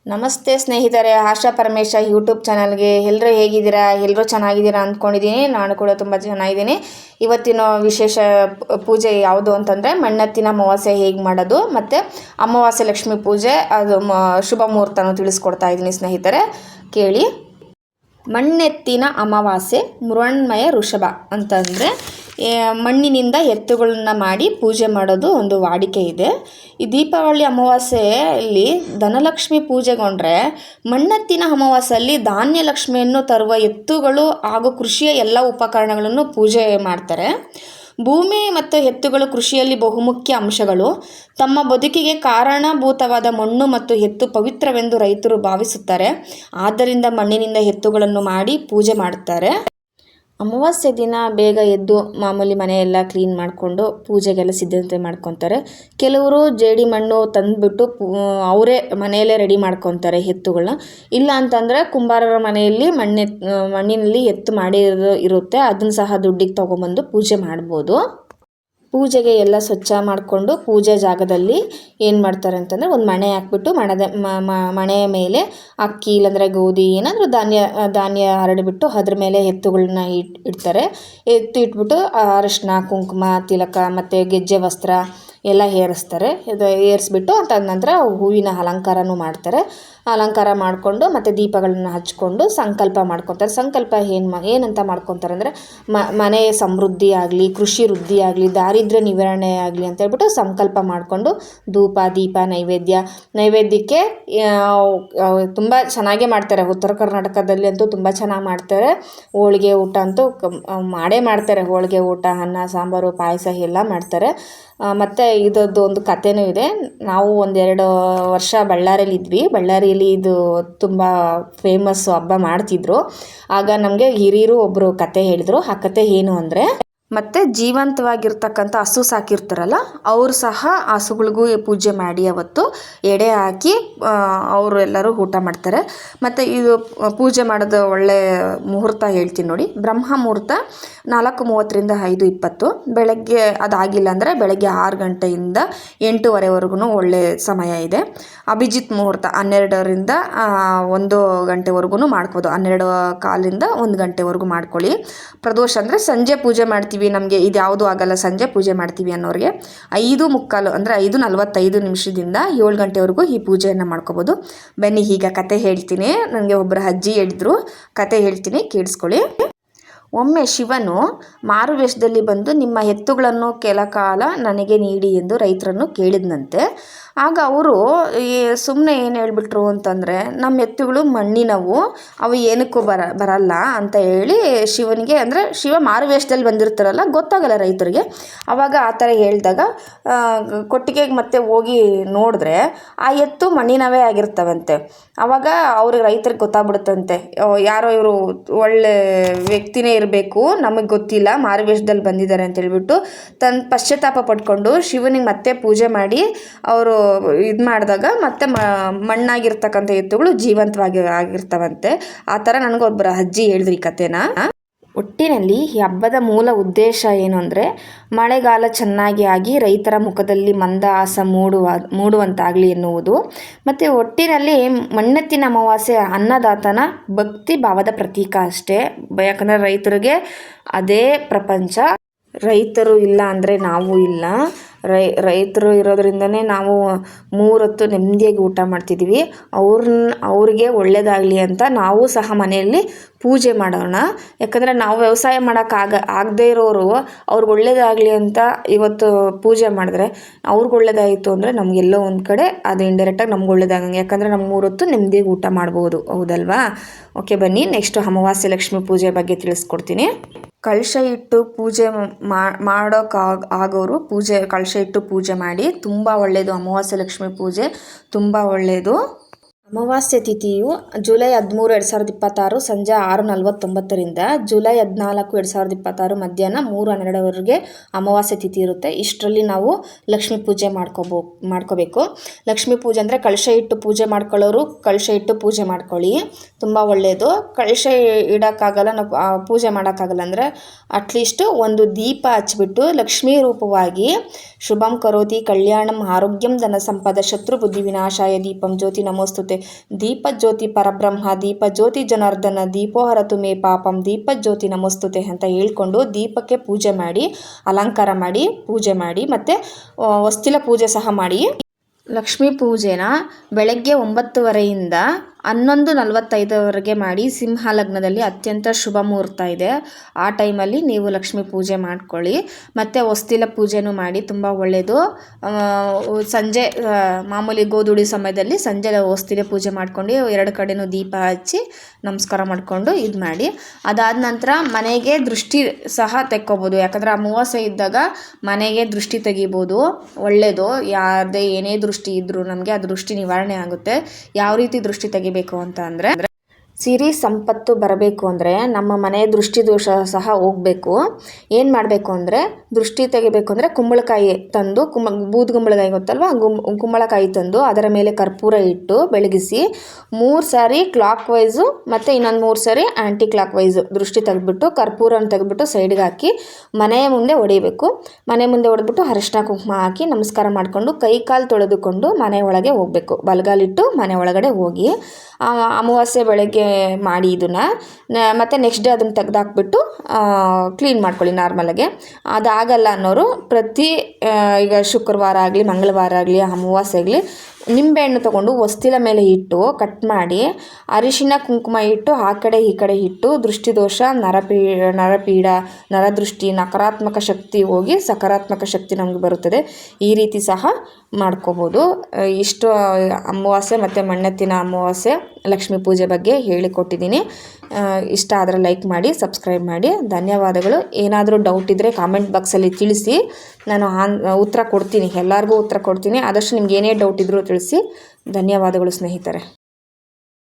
ನಮಸ್ತೆ ಸ್ನೇಹಿತರೆ, ಆಶಾ ಪರಮೇಶ ಯೂಟ್ಯೂಬ್ ಚಾನಲ್ಗೆ ಎಲ್ಲರೂ ಹೇಗಿದ್ದೀರಾ? ಎಲ್ಲರೂ ಚೆನ್ನಾಗಿದ್ದೀರಾ ಅಂದ್ಕೊಂಡಿದ್ದೀನಿ. ನಾನು ಕೂಡ ತುಂಬ ಚೆನ್ನಾಗಿದ್ದೀನಿ. ಇವತ್ತಿನ ವಿಶೇಷ ಪೂಜೆ ಯಾವುದು ಅಂತಂದರೆ ಮಣ್ಣೆತ್ತಿನ ಅಮಾವಾಸ್ಯೆ ಹೇಗೆ ಮಾಡೋದು ಮತ್ತು ಅಮಾವಾಸ್ಯೆ ಲಕ್ಷ್ಮೀ ಪೂಜೆ ಅದು ಶುಭ ಮುಹೂರ್ತನೂ ತಿಳಿಸ್ಕೊಡ್ತಾ ಇದ್ದೀನಿ ಸ್ನೇಹಿತರೆ, ಕೇಳಿ. ಮಣ್ಣೆತ್ತಿನ ಅಮಾವಾಸ್ಯೆ ಮೃಣ್ಮಯ ಋಷಭ ಅಂತಂದರೆ ಮಣ್ಣಿನಿಂದ ಎತ್ತುಗಳನ್ನ ಮಾಡಿ ಪೂಜೆ ಮಾಡೋದು ಒಂದು ವಾಡಿಕೆ ಇದೆ. ಈ ದೀಪಾವಳಿ ಅಮಾವಾಸ್ಯೆಯಲ್ಲಿ ಧನಲಕ್ಷ್ಮಿ ಪೂಜೆಗೊಂಡ್ರೆ ಮಣ್ಣೆತ್ತಿನ ಅಮಾವಾಸ್ಯೆಯಲ್ಲಿ ಧಾನ್ಯ ಲಕ್ಷ್ಮಿಯನ್ನು ತರುವ ಎತ್ತುಗಳು ಹಾಗೂ ಕೃಷಿಯ ಎಲ್ಲ ಉಪಕರಣಗಳನ್ನು ಪೂಜೆ ಮಾಡ್ತಾರೆ. ಭೂಮಿ ಮತ್ತು ಎತ್ತುಗಳು ಕೃಷಿಯಲ್ಲಿ ಬಹುಮುಖ್ಯ ಅಂಶಗಳು. ತಮ್ಮ ಬದುಕಿಗೆ ಕಾರಣಭೂತವಾದ ಮಣ್ಣು ಮತ್ತು ಎತ್ತು ಪವಿತ್ರವೆಂದು ರೈತರು ಭಾವಿಸುತ್ತಾರೆ. ಆದ್ದರಿಂದ ಮಣ್ಣಿನಿಂದ ಎತ್ತುಗಳನ್ನು ಮಾಡಿ ಪೂಜೆ ಮಾಡುತ್ತಾರೆ. ಅಮಾವಾಸ್ಯೆ ದಿನ ಬೇಗ ಎದ್ದು ಮಾಮೂಲಿ ಮನೆಯೆಲ್ಲ ಕ್ಲೀನ್ ಮಾಡಿಕೊಂಡು ಪೂಜೆಗೆಲ್ಲ ಸಿದ್ಧತೆ ಮಾಡ್ಕೊತಾರೆ. ಕೆಲವರು ಜೇಡಿ ಮಣ್ಣು ತಂದುಬಿಟ್ಟು ಅವರೇ ಮನೆಯಲ್ಲೇ ರೆಡಿ ಮಾಡ್ಕೊತಾರೆ ಎತ್ತುಗಳನ್ನ. ಇಲ್ಲ ಅಂತಂದರೆ ಕುಂಬಾರರ ಮನೆಯಲ್ಲಿ ಮಣ್ಣಿನಲ್ಲಿ ಎತ್ತು ಇರುತ್ತೆ, ಅದನ್ನು ಸಹ ದುಡ್ಡಿಗೆ ತೊಗೊಂಬಂದು ಪೂಜೆ ಮಾಡ್ಬೋದು. ಪೂಜೆಗೆ ಎಲ್ಲ ಸ್ವಚ್ಛ ಮಾಡಿಕೊಂಡು ಪೂಜೆ ಜಾಗದಲ್ಲಿ ಏನು ಮಾಡ್ತಾರೆ ಅಂತಂದರೆ ಒಂದು ಮಣೆ ಹಾಕ್ಬಿಟ್ಟು ಮಣೆಯ ಮೇಲೆ ಅಕ್ಕಿ ಇಲ್ಲಾಂದರೆ ಗೋಧಿ ಏನಾದರೂ ಧಾನ್ಯ ಹರಡಿಬಿಟ್ಟು ಅದ್ರ ಮೇಲೆ ಎತ್ತುಗಳನ್ನ ಇಡ್ತಾರೆ. ಇಟ್ಬಿಟ್ಟು ಅರಿಶಿನ, ಕುಂಕುಮ, ತಿಲಕ ಮತ್ತು ಗೆಜ್ಜೆ ವಸ್ತ್ರ ಎಲ್ಲ ಏರಿಸ್ತಾರೆ. ಏರಿಸ್ಬಿಟ್ಟು ನಂತರ ಹೂವಿನ ಅಲಂಕಾರನೂ ಮಾಡ್ತಾರೆ. ಅಲಂಕಾರ ಮಾಡಿಕೊಂಡು ಮತ್ತು ದೀಪಗಳನ್ನ ಹಚ್ಕೊಂಡು ಸಂಕಲ್ಪ ಮಾಡ್ಕೊತಾರೆ. ಸಂಕಲ್ಪ ಏನಂತ ಮಾಡ್ಕೊತಾರೆ ಅಂದರೆ ಮನೆ ಸಮೃದ್ಧಿ ಆಗಲಿ, ಕೃಷಿ ವೃದ್ಧಿ ಆಗಲಿ, ದಾರಿದ್ರ್ಯ ನಿವಾರಣೆ ಆಗಲಿ ಅಂತ ಹೇಳ್ಬಿಟ್ಟು ಸಂಕಲ್ಪ ಮಾಡಿಕೊಂಡು ಧೂಪ, ದೀಪ, ನೈವೇದ್ಯಕ್ಕೆ ತುಂಬ ಚೆನ್ನಾಗೇ ಮಾಡ್ತಾರೆ. ಉತ್ತರ ಕರ್ನಾಟಕದಲ್ಲಿ ಅಂತೂ ತುಂಬ ಚೆನ್ನಾಗಿ ಮಾಡ್ತಾರೆ. ಹೋಳಿಗೆ ಊಟ ಅಂತೂ ಮಾಡೇ ಮಾಡ್ತಾರೆ. ಹೋಳಿಗೆ ಊಟ, ಅನ್ನ, ಸಾಂಬಾರು, ಪಾಯಸ ಎಲ್ಲ ಮಾಡ್ತಾರೆ. ಮತ್ತು ಇದರದ್ದು ಒಂದು ಕಥೆನೂ ಇದೆ. ನಾವು 1-2 ವರ್ಷ ಬಳ್ಳಾರಿಯಲ್ಲಿ ಇದ್ವಿ. ಬಳ್ಳಾರಿಯಲ್ಲಿ ಇದು ತುಂಬ ಫೇಮಸ್ಸು, ಹಬ್ಬ ಮಾಡ್ತಿದ್ರು. ಆಗ ನಮಗೆ ಹಿರಿಯರು ಒಬ್ಬರು ಕತೆ ಹೇಳಿದರು. ಆ ಕತೆ ಏನು ಅಂದರೆ, ಮತ್ತು ಜೀವಂತವಾಗಿರ್ತಕ್ಕಂಥ ಹಸು ಸಾಕಿರ್ತಾರಲ್ಲ ಅವರು ಸಹ ಹಸುಗಳಿಗೂ ಪೂಜೆ ಮಾಡಿ ಅವತ್ತು ಎಡೆ ಹಾಕಿ ಅವರು ಎಲ್ಲರೂ ಊಟ ಮಾಡ್ತಾರೆ. ಮತ್ತು ಇದು ಪೂಜೆ ಮಾಡೋದು ಒಳ್ಳೆ ಮುಹೂರ್ತ ಹೇಳ್ತೀನಿ ನೋಡಿ. ಬ್ರಹ್ಮ ಮುಹೂರ್ತ 4:30ರಿಂದ 5:20. ಬೆಳಗ್ಗೆ ಅದಾಗಿಲ್ಲ ಅಂದರೆ ಬೆಳಗ್ಗೆ 6 ಗಂಟೆಯಿಂದ 8:15ವರೆಗೂ ಒಳ್ಳೆ ಸಮಯ ಇದೆ. ಅಭಿಜಿತ್ ಮುಹೂರ್ತ 12ರಿಂದ 1 ಗಂಟೆವರೆಗೂ ಮಾಡ್ಬೋದು. 12:15ರಿಂದ 1 ಗಂಟೆವರೆಗೂ ಮಾಡ್ಕೊಳ್ಳಿ. ಪ್ರದೋಷ ಅಂದರೆ ಸಂಜೆ ಪೂಜೆ ಮಾಡ್ತೀವಿ, ನಮಗೆ ಇದು ಯಾವುದೂ ಆಗಲ್ಲ, ಸಂಜೆ ಪೂಜೆ ಮಾಡ್ತೀವಿ ಅನ್ನೋರಿಗೆ 5:45 ಅಂದರೆ 5:45 ನಿಮಿಷದಿಂದ 7 ಗಂಟೆವರೆಗೂ ಈ ಪೂಜೆಯನ್ನು ಮಾಡ್ಕೋಬೋದು. ಬನ್ನಿ ಈಗ ಕತೆ ಹೇಳ್ತೀನಿ. ನನಗೆ ಒಬ್ಬರು ಅಜ್ಜಿ ಹೇಳಿದ್ರು, ಕತೆ ಹೇಳ್ತೀನಿ, ಕೇಳಿಸ್ಕೊಳ್ಳಿ. ಒಮ್ಮೆ ಶಿವನು ಮಾರುವೇಷದಲ್ಲಿ ಬಂದು ನಿಮ್ಮ ಎತ್ತುಗಳನ್ನು ಕೆಲ ಕಾಲ ನನಗೆ ನೀಡಿ ಎಂದು ರೈತರನ್ನು ಕೇಳಿದಂತೆ. ಆಗ ಅವರು ಸುಮ್ಮನೆ ಏನು ಹೇಳ್ಬಿಟ್ರು ಅಂತಂದರೆ, ನಮ್ಮ ಎತ್ತುಗಳು ಮಣ್ಣಿನವು, ಅವು ಏನಕ್ಕೂ ಬರಲ್ಲ ಅಂತ ಹೇಳಿ ಶಿವನಿಗೆ, ಅಂದರೆ ಶಿವ ಮಾರುವೇಷದಲ್ಲಿ ಬಂದಿರ್ತಾರಲ್ಲ, ಗೊತ್ತಾಗಲ್ಲ ರೈತರಿಗೆ. ಆವಾಗ ಆ ಥರ ಹೇಳಿದಾಗ ಕೊಟ್ಟಿಗೆಗೆ ಮತ್ತೆ ಹೋಗಿ ನೋಡಿದ್ರೆ ಆ ಎತ್ತು ಮಣ್ಣಿನವೇ ಆಗಿರ್ತವಂತೆ. ಆವಾಗ ಅವ್ರಿಗೆ ರೈತರಿಗೆ ಗೊತ್ತಾಗ್ಬಿಡುತ್ತಂತೆ, ಯಾರೋ ಇವರು ಒಳ್ಳೆ ವ್ಯಕ್ತಿನೇ ಇರಬೇಕು, ನಮಗೆ ಗೊತ್ತಿಲ್ಲ, ಮಾರುವೇಷದಲ್ಲಿ ಬಂದಿದ್ದಾರೆ ಅಂತ ಹೇಳ್ಬಿಟ್ಟು ತನ್ನ ಪಶ್ಚಾತ್ತಾಪ ಪಡ್ಕೊಂಡು ಶಿವನಿಗೆ ಮತ್ತೆ ಪೂಜೆ ಮಾಡಿ ಅವರು ಇದು ಮಾಡಿದಾಗ ಮತ್ತೆ ಮಣ್ಣಾಗಿರ್ತಕ್ಕಂಥ ಎತ್ತುಗಳು ಜೀವಂತವಾಗಿ ಆಗಿರ್ತವಂತೆ. ಆ ಥರ ನನಗೊಬ್ಬರು ಅಜ್ಜಿ ಹೇಳಿದ್ರಿ ಈ ಕಥೆನ. ಒಟ್ಟಿನಲ್ಲಿ ಈ ಹಬ್ಬದ ಮೂಲ ಉದ್ದೇಶ ಏನು ಅಂದರೆ ಮಳೆಗಾಲ ಚೆನ್ನಾಗಿ ಆಗಿ ರೈತರ ಮುಖದಲ್ಲಿ ಮಂದಹಾಸ ಮೂಡುವಂತಾಗಲಿ ಎನ್ನುವುದು. ಮತ್ತು ಒಟ್ಟಿನಲ್ಲಿ ಮಣ್ಣೆತ್ತಿನ ಅಮಾವಾಸ್ಯೆ ಅನ್ನದಾತನ ಭಕ್ತಿ ಭಾವದ ಪ್ರತೀಕ ಅಷ್ಟೇ. ಯಾಕಂದರೆ ರೈತರಿಗೆ ಅದೇ ಪ್ರಪಂಚ. ರೈತರು ಇಲ್ಲ ಅಂದರೆ ನಾವು ಇಲ್ಲ. ರೈತರು ಇರೋದ್ರಿಂದನೇ ನಾವು 3 ಹೊತ್ತು ನೆಮ್ಮದಿಯಾಗಿ ಊಟ ಮಾಡ್ತಿದ್ದೀವಿ. ಅವ್ರಿಗೆ ಒಳ್ಳೆಯದಾಗಲಿ ಅಂತ ನಾವು ಸಹ ಮನೆಯಲ್ಲಿ ಪೂಜೆ ಮಾಡೋಣ. ಯಾಕಂದರೆ ನಾವು ವ್ಯವಸಾಯ ಆಗದೇ ಇರೋರು ಅವ್ರಿಗೆ ಒಳ್ಳೆಯದಾಗಲಿ ಅಂತ ಇವತ್ತು ಪೂಜೆ ಮಾಡಿದ್ರೆ ಅವ್ರಿಗೆ ಒಳ್ಳೆಯದಾಯಿತು ಅಂದರೆ ನಮಗೆಲ್ಲೋ ಒಂದು ಕಡೆ ಅದು ಇಂಡೈರೆಕ್ಟಾಗಿ ನಮ್ಗೆ ಒಳ್ಳೆಯದಾಗಂಗೆ. ಯಾಕಂದರೆ ನಮ್ಮ 3 ಹೊತ್ತು ನೆಮ್ಮದಿಯಾಗಿ ಊಟ ಮಾಡ್ಬೋದು, ಹೌದಲ್ವಾ? ಓಕೆ, ಬನ್ನಿ ನೆಕ್ಸ್ಟು ಅಮಾವಾಸ್ಯೆ ಲಕ್ಷ್ಮೀ ಪೂಜೆ ಬಗ್ಗೆ ತಿಳಿಸ್ಕೊಡ್ತೀನಿ. ಕಳಶ ಇಟ್ಟು ಪೂಜೆ ಆಗೋರು ಕಳಶ ಇಟ್ಟು ಪೂಜೆ ಮಾಡಿ, ತುಂಬ ಒಳ್ಳೆಯದು. ಅಮಾವಾಸ್ಯೆ ಲಕ್ಷ್ಮೀ ಪೂಜೆ ತುಂಬ ಒಳ್ಳೆಯದು. ಅಮಾವಾಸ್ಯೆ ತಿಥಿಯು ಜುಲೈ 13, 2026 ಸಂಜೆ 6:49ರಿಂದ ಜುಲೈ 14, 2026 ಮಧ್ಯಾಹ್ನ 3:12ವರೆಗೆ ಅಮಾವಾಸ್ಯೆ ತಿಥಿ ಇರುತ್ತೆ. ಇಷ್ಟರಲ್ಲಿ ನಾವು ಲಕ್ಷ್ಮೀ ಪೂಜೆ ಮಾಡ್ಕೋಬೇಕು. ಲಕ್ಷ್ಮೀ ಪೂಜೆ ಅಂದರೆ ಕಳಶ ಇಟ್ಟು ಪೂಜೆ ಮಾಡ್ಕೊಳ್ಳೋರು ಕಳಶ ಇಟ್ಟು ಪೂಜೆ ಮಾಡ್ಕೊಳ್ಳಿ, ತುಂಬ ಒಳ್ಳೆಯದು. ಕಳಶ ಇಡೋಕ್ಕಾಗಲ್ಲ, ನಾವು ಪೂಜೆ ಮಾಡೋಕ್ಕಾಗಲ್ಲ ಅಂದರೆ ಅಟ್ಲೀಸ್ಟ್ ಒಂದು ದೀಪ ಹಚ್ಬಿಟ್ಟು ಲಕ್ಷ್ಮೀ ರೂಪವಾಗಿ ಶುಭಂ ಕರೋತಿ ಕಲ್ಯಾಣಂ ಆರೋಗ್ಯಂ ಧನ ಸಂಪದ ಶತ್ರು ಬುದ್ಧಿ ವಿನಾಶಾಯ ದೀಪಂ ಜ್ಯೋತಿ ನಮೋಸ್ತುತೆ ದೀಪಜ್ಯೋತಿ ಪರಬ್ರಹ್ಮ ದೀಪಜ್ಯೋತಿ ಜನಾರ್ದನ ದೀಪೋಹರತು ಮೇ ಪಾಪಂ ದೀಪಜ್ಯೋತಿ ನಮಸ್ತುತೆ ಅಂತ ಹೇಳ್ಕೊಂಡು ದೀಪಕ್ಕೆ ಪೂಜೆ ಮಾಡಿ ಅಲಂಕಾರ ಮಾಡಿ ಪೂಜೆ ಮಾಡಿ ಮತ್ತು ಹೊಸ್ತಿಲ ಪೂಜೆ ಸಹ ಮಾಡಿ. ಲಕ್ಷ್ಮೀ ಪೂಜೆನ ಬೆಳಗ್ಗೆ 9:30ಯಿಂದ 11:45ವರೆಗೆ ಮಾಡಿ. ಸಿಂಹ ಲಗ್ನದಲ್ಲಿ ಅತ್ಯಂತ ಶುಭ ಮುಹೂರ್ತ ಇದೆ, ಆ ಟೈಮಲ್ಲಿ ನೀವು ಲಕ್ಷ್ಮೀ ಪೂಜೆ ಮಾಡ್ಕೊಳ್ಳಿ. ಮತ್ತು ಹೊಸ್ತಿಲ ಪೂಜೆನೂ ಮಾಡಿ, ತುಂಬ ಒಳ್ಳೆಯದು. ಸಂಜೆ ಮಾಮೂಲಿ ಗೋಧೂಳಿ ಸಮಯದಲ್ಲಿ ಸಂಜೆ ಹೊಸ್ತಿಲ ಪೂಜೆ ಮಾಡ್ಕೊಂಡು 2 ಕಡೆನೂ ದೀಪ ಹಚ್ಚಿ ನಮಸ್ಕಾರ ಮಾಡಿಕೊಂಡು ಇದು ಮಾಡಿ. ಅದಾದ ನಂತರ ಮನೆಗೆ ದೃಷ್ಟಿ ಸಹ ತೆಕ್ಕೋಬೋದು, ಯಾಕಂದರೆ ಅಮಾವಾಸ್ಯೆ ಇದ್ದಾಗ ಮನೆಗೆ ದೃಷ್ಟಿ ತೆಗಿಬೋದು, ಒಳ್ಳೆಯದು. ಯಾರದೇ ಏನೇ ದೃಷ್ಟಿ ಇದ್ದರೂ ನಮಗೆ ಆ ದೃಷ್ಟಿ ನಿವಾರಣೆ ಆಗುತ್ತೆ. ಯಾವ ರೀತಿ ದೃಷ್ಟಿ ತೆಗಿಬೇಕು ಅಂತ ಅಂದರೆ, ಸಿರಿ ಸಂಪತ್ತು ಬರಬೇಕು ಅಂದರೆ ನಮ್ಮ ಮನೆಯ ದೃಷ್ಟಿ ದೋಷ ಸಹ ಹೋಗಬೇಕು. ಏನು ಮಾಡಬೇಕು ಅಂದರೆ, ದೃಷ್ಟಿ ತೆಗಿಬೇಕು ಅಂದರೆ ಕುಂಬಳಕಾಯಿ ತಂದು ಬೂದುಗುಂಬಳಕಾಯಿ ಗೊತ್ತಲ್ವ, ಕುಂಬಳಕಾಯಿ ತಂದು ಅದರ ಮೇಲೆ ಕರ್ಪೂರ ಇಟ್ಟು ಬೆಳಗಿಸಿ 3 ಸಾರಿ ಕ್ಲಾಕ್ ವೈಸು ಮತ್ತು ಇನ್ನೊಂದು 3 ಸಾರಿ ಆ್ಯಂಟಿ ಕ್ಲಾಕ್ ವೈಸು ದೃಷ್ಟಿ ತೆಗೆದ್ಬಿಟ್ಟು ಕರ್ಪೂರನ ತೆಗೆದ್ಬಿಟ್ಟು ಸೈಡ್ಗೆ ಹಾಕಿ ಮನೆಯ ಮುಂದೆ ಹೊಡಿಬೇಕು. ಮನೆ ಮುಂದೆ ಹೊಡೆದ್ಬಿಟ್ಟು ಅರಿಶಿನ ಕುಂಕುಮ ಹಾಕಿ ನಮಸ್ಕಾರ ಮಾಡಿಕೊಂಡು ಕೈ ಕಾಲು ತೊಳೆದುಕೊಂಡು ಮನೆ ಒಳಗೆ ಹೋಗಬೇಕು. ಬಲಗಾಲಿಟ್ಟು ಮನೆ ಒಳಗಡೆ ಹೋಗಿ ಅಮಾವಾಸ್ಯೆ ಬೆಳಗ್ಗೆ ಮಾಡಿ ಇದನ್ನು ಮತ್ತು ನೆಕ್ಸ್ಟ್ ಡೇ ಅದನ್ನು ತೆಗೆದಾಕ್ಬಿಟ್ಟು ಕ್ಲೀನ್ ಮಾಡ್ಕೊಳ್ಳಿ ನಾರ್ಮಲಾಗೆ. ಅದಾಗಲ್ಲ ಅನ್ನೋರು ಪ್ರತಿ ಈಗ ಶುಕ್ರವಾರ ಆಗಲಿ ಮಂಗಳವಾರ ಆಗಲಿ ಅಮಾವಾಸ್ಯೆ ಆಗಲಿ ನಿಂಬೆಹಣ್ಣು ತೊಗೊಂಡು ಹೊಸ್ತಿಲ ಮೇಲೆ ಇಟ್ಟು ಕಟ್ ಮಾಡಿ ಅರಿಶಿನ ಕುಂಕುಮ ಇಟ್ಟು ಆ ಕಡೆ ಈ ಕಡೆ ಇಟ್ಟು ದೃಷ್ಟಿದೋಷ ನರಪೀಡ ನರದೃಷ್ಟಿ ನಕಾರಾತ್ಮಕ ಶಕ್ತಿ ಹೋಗಿ ಸಕಾರಾತ್ಮಕ ಶಕ್ತಿ ನಮಗೆ ಬರುತ್ತದೆ. ಈ ರೀತಿ ಸಹ ಮಾಡ್ಕೋಬೋದು. ಇಷ್ಟು ಅಮಾವಾಸ್ಯೆ ಮತ್ತು ಮಣ್ಣೆತ್ತಿನ ಅಮಾವಾಸ್ಯೆ ಲಕ್ಷ್ಮೀ ಪೂಜೆ ಬಗ್ಗೆ ಹೇಳಿಕೊಟ್ಟಿದ್ದೀನಿ. ಇಷ್ಟ ಆದರೆ ಲೈಕ್ ಮಾಡಿ, ಸಬ್ಸ್ಕ್ರೈಬ್ ಮಾಡಿ. ಧನ್ಯವಾದಗಳು. ಏನಾದರೂ ಡೌಟ್ ಇದ್ದರೆ ಕಾಮೆಂಟ್ ಬಾಕ್ಸಲ್ಲಿ ತಿಳಿಸಿ, ನಾನು ಉತ್ತರ ಕೊಡ್ತೀನಿ, ಎಲ್ಲರಿಗೂ ಉತ್ತರ ಕೊಡ್ತೀನಿ. ಆದಷ್ಟು ನಿಮ್ಗೆ ಏನೇ ಡೌಟ್ ಇದ್ದರೂ ತಿಳಿಸಿ. ಧನ್ಯವಾದಗಳು ಸ್ನೇಹಿತರೆ.